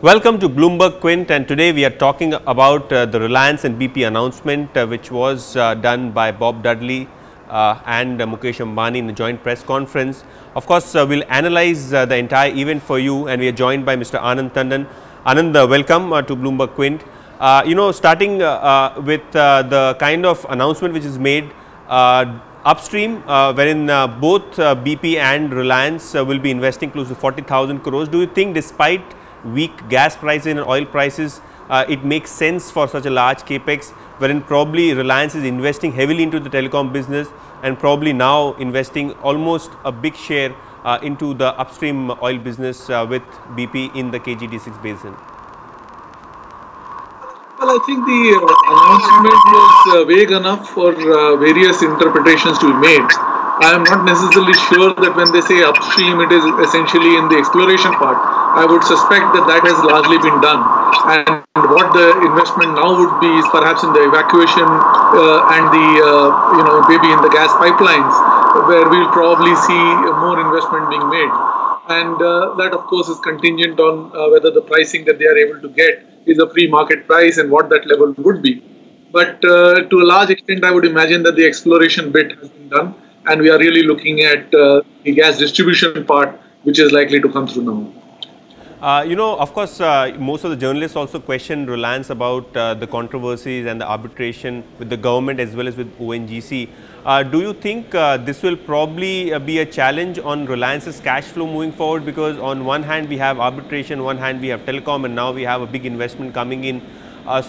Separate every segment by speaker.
Speaker 1: Welcome to Bloomberg Quint, and today we are talking about the Reliance and BP announcement which was done by Bob Dudley and Mukesh Ambani in a joint press conference. Of course, we'll analyze the entire event for you, and we are joined by Mr. Anand Tandon. Anand, welcome to Bloomberg Quint. Starting with the kind of announcement which is made upstream, wherein both BP and Reliance will be investing close to 40,000 crores. Do you think, despite weak gas prices and oil prices, it makes sense for such a large capex, wherein probably Reliance is investing heavily into the telecom business and probably now investing almost a big share into the upstream oil business with BP in the KG-D6 basin?
Speaker 2: Well, I think the announcement was vague enough for various interpretations to be made. I am not necessarily sure that when they say upstream, it is essentially in the exploration part. I would suspect that that has largely been done. And what the investment now would be is perhaps in the evacuation and the, maybe in the gas pipelines, where we'll probably see more investment being made. And that, of course, is contingent on whether the pricing that they are able to get is a pre-market price and what that level would be. But to a large extent, I would imagine that the exploration bit has been done, and we are really looking at the gas distribution part, which is likely to come through now.
Speaker 1: Of course, most of the journalists also question Reliance about the controversies and the arbitration with the government as well as with ONGC. Do you think this will probably be a challenge on Reliance's cash flow moving forward? Because on one hand we have arbitration, on one hand we have telecom, and now we have a big investment coming in.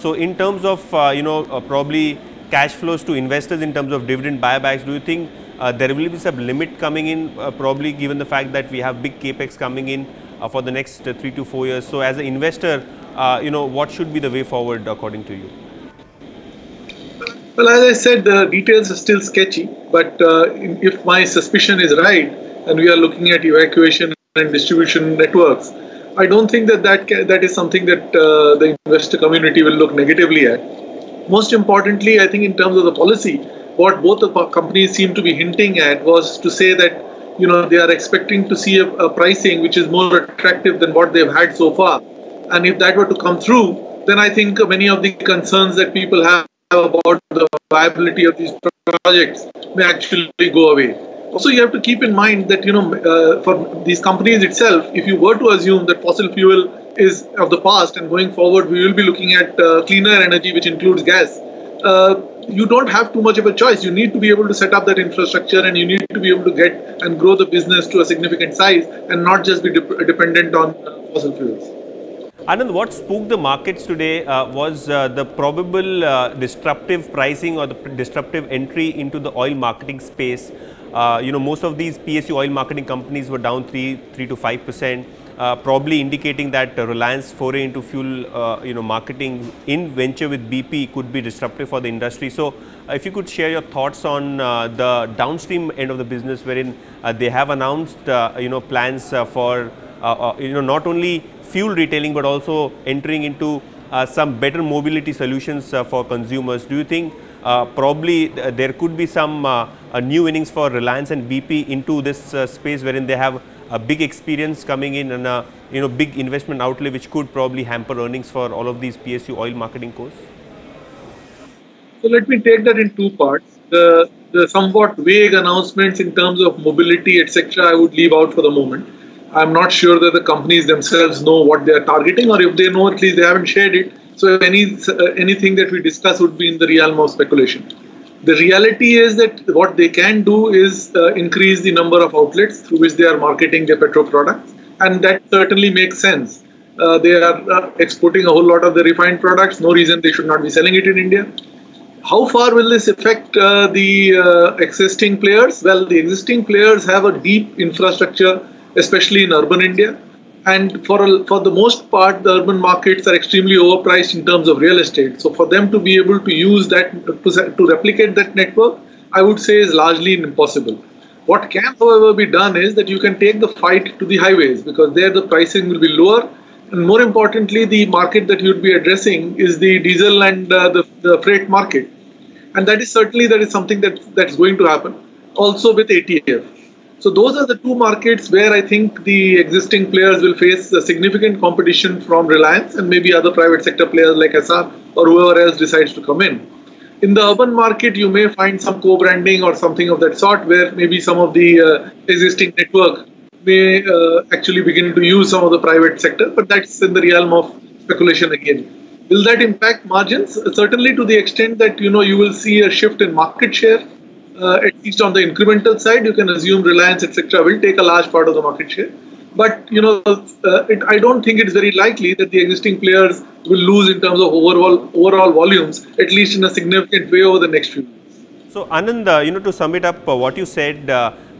Speaker 1: So in terms of probably cash flows to investors in terms of dividend buybacks, do you think there will be some limit coming in, probably given the fact that we have big capex coming in for the next 3 to 4 years? So as an investor, what should be the way forward according to you?
Speaker 2: Well, as I said, the details are still sketchy, but if my suspicion is right, and we are looking at evacuation and distribution networks, I don't think that is something that the investor community will look negatively at. Most importantly, I think in terms of the policy, what both the companies seem to be hinting at was to say that they are expecting to see a pricing which is more attractive than what they've had so far. And if that were to come through, then I think many of the concerns that people have about the viability of these projects may actually go away. Also, you have to keep in mind that, for these companies itself, if you were to assume that fossil fuel is of the past and going forward, we will be looking at cleaner energy, which includes gas. You don't have too much of a choice. You need to be able to set up that infrastructure, and you need to be able to get and grow the business to a significant size and not just be dependent on fossil fuels.
Speaker 1: Anand, what spooked the markets today was the probable disruptive pricing or the disruptive entry into the oil marketing space. Most of these PSU oil marketing companies were down 3 to 5%. Probably indicating that Reliance foray into fuel marketing in venture with BP could be disruptive for the industry. So if you could share your thoughts on the downstream end of the business, wherein they have announced plans for not only fuel retailing but also entering into some better mobility solutions for consumers. Do you think probably there could be some new innings for Reliance and BP into this space, wherein they have a big experience coming in and a big investment outlay, which could probably hamper earnings for all of these PSU oil marketing cores?
Speaker 2: So let me take that in two parts. The somewhat vague announcements in terms of mobility, etc., I would leave out for the moment. I'm not sure that the companies themselves know what they are targeting, or if they know, at least they haven't shared it. So anything that we discuss would be in the realm of speculation. The reality is that what they can do is increase the number of outlets through which they are marketing their petro products, and that certainly makes sense. They are exporting a whole lot of the refined products. No reason they should not be selling it in India. How far will this affect the existing players? Well, the existing players have a deep infrastructure, especially in urban India. And for the most part, the urban markets are extremely overpriced in terms of real estate. So for them to be able to use that, to replicate that network, I would say is largely impossible. What can, however, be done is that you can take the fight to the highways, because there the pricing will be lower. And more importantly, the market that you would be addressing is the diesel and the freight market. And that is something that's going to happen. Also with ATF. So those are the two markets where I think the existing players will face a significant competition from Reliance and maybe other private sector players like SR or whoever else decides to come in. In the urban market, you may find some co-branding or something of that sort, where maybe some of the existing network may actually begin to use some of the private sector, but that's in the realm of speculation again. Will that impact margins? Certainly, to the extent that you will see a shift in market share. At least on the incremental side, you can assume Reliance, etc., will take a large part of the market share. But I don't think it's very likely that the existing players will lose in terms of overall volumes, at least in a significant way over the next few years.
Speaker 1: So Anand, to sum it up, what you said,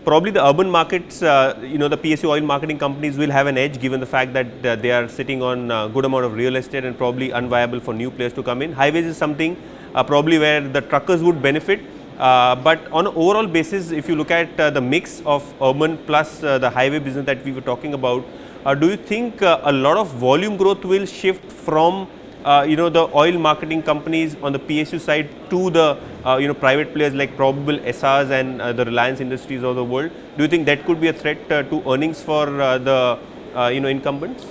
Speaker 1: probably the urban markets, the PSU oil marketing companies will have an edge given the fact that they are sitting on a good amount of real estate and probably unviable for new players to come in. Highways is something probably where the truckers would benefit. But on an overall basis, if you look at the mix of urban plus the highway business that we were talking about, do you think a lot of volume growth will shift from the oil marketing companies on the PSU side to the private players like probable SRs and the Reliance Industries of the world? Do you think that could be a threat to earnings for the incumbents?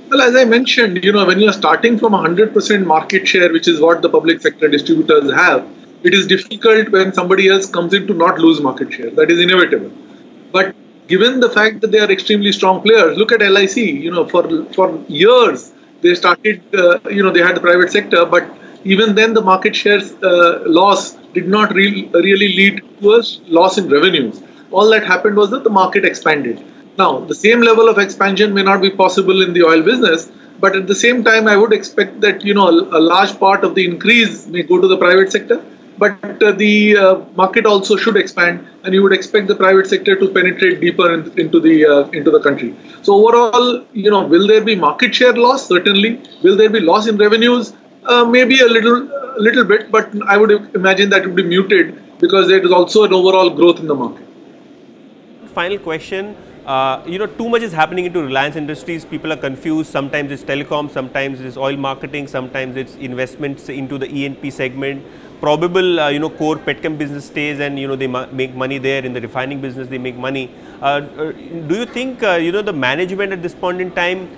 Speaker 2: Well, as I mentioned, when you are starting from 100% market share, which is what the public sector distributors have, it is difficult when somebody else comes in to not lose market share. That is inevitable. But given the fact that they are extremely strong players, look at LIC. For years they started. They had the private sector, but even then the market shares loss did not really lead to a loss in revenues. All that happened was that the market expanded. Now, the same level of expansion may not be possible in the oil business, but at the same time, I would expect that a large part of the increase may go to the private sector. But the market also should expand, and you would expect the private sector to penetrate deeper into the country. So overall, will there be market share loss? Certainly. Will there be loss in revenues? Maybe a little bit, but I would imagine that would be muted because there is also an overall growth in the market.
Speaker 1: Final question. Too much is happening into Reliance Industries. People are confused. Sometimes it's telecom, sometimes it's oil marketing, sometimes it's investments into the E&P segment. Probable, core petchem business stays and, they make money there. In the refining business, they make money. Do you think, the management at this point in time,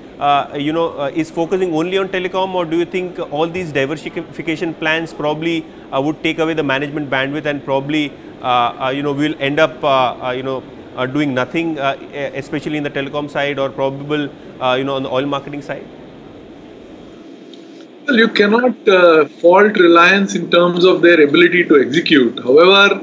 Speaker 1: is focusing only on telecom, or do you think all these diversification plans probably would take away the management bandwidth and probably, we'll end up, doing nothing, especially in the telecom side or probable, on the oil marketing side?
Speaker 2: Well, you cannot fault Reliance in terms of their ability to execute. However,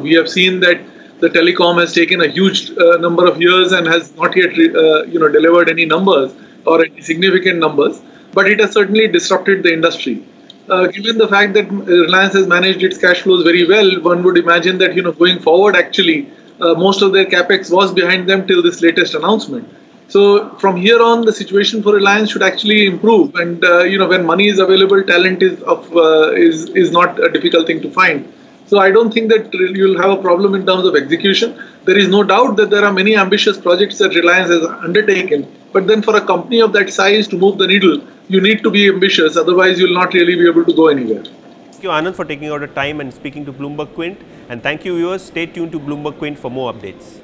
Speaker 2: we have seen that the telecom has taken a huge number of years and has not yet, delivered any numbers or any significant numbers. But it has certainly disrupted the industry. Given the fact that Reliance has managed its cash flows very well, one would imagine that going forward, actually, most of their capex was behind them till this latest announcement. So from here on, the situation for Reliance should actually improve. And when money is available, talent is not a difficult thing to find. So I don't think that you'll have a problem in terms of execution. There is no doubt that there are many ambitious projects that Reliance has undertaken. But then for a company of that size to move the needle, you need to be ambitious. Otherwise, you'll not really be able to go anywhere.
Speaker 1: Thank you, Anand, for taking out the time and speaking to Bloomberg Quint. And thank you, viewers. Stay tuned to Bloomberg Quint for more updates.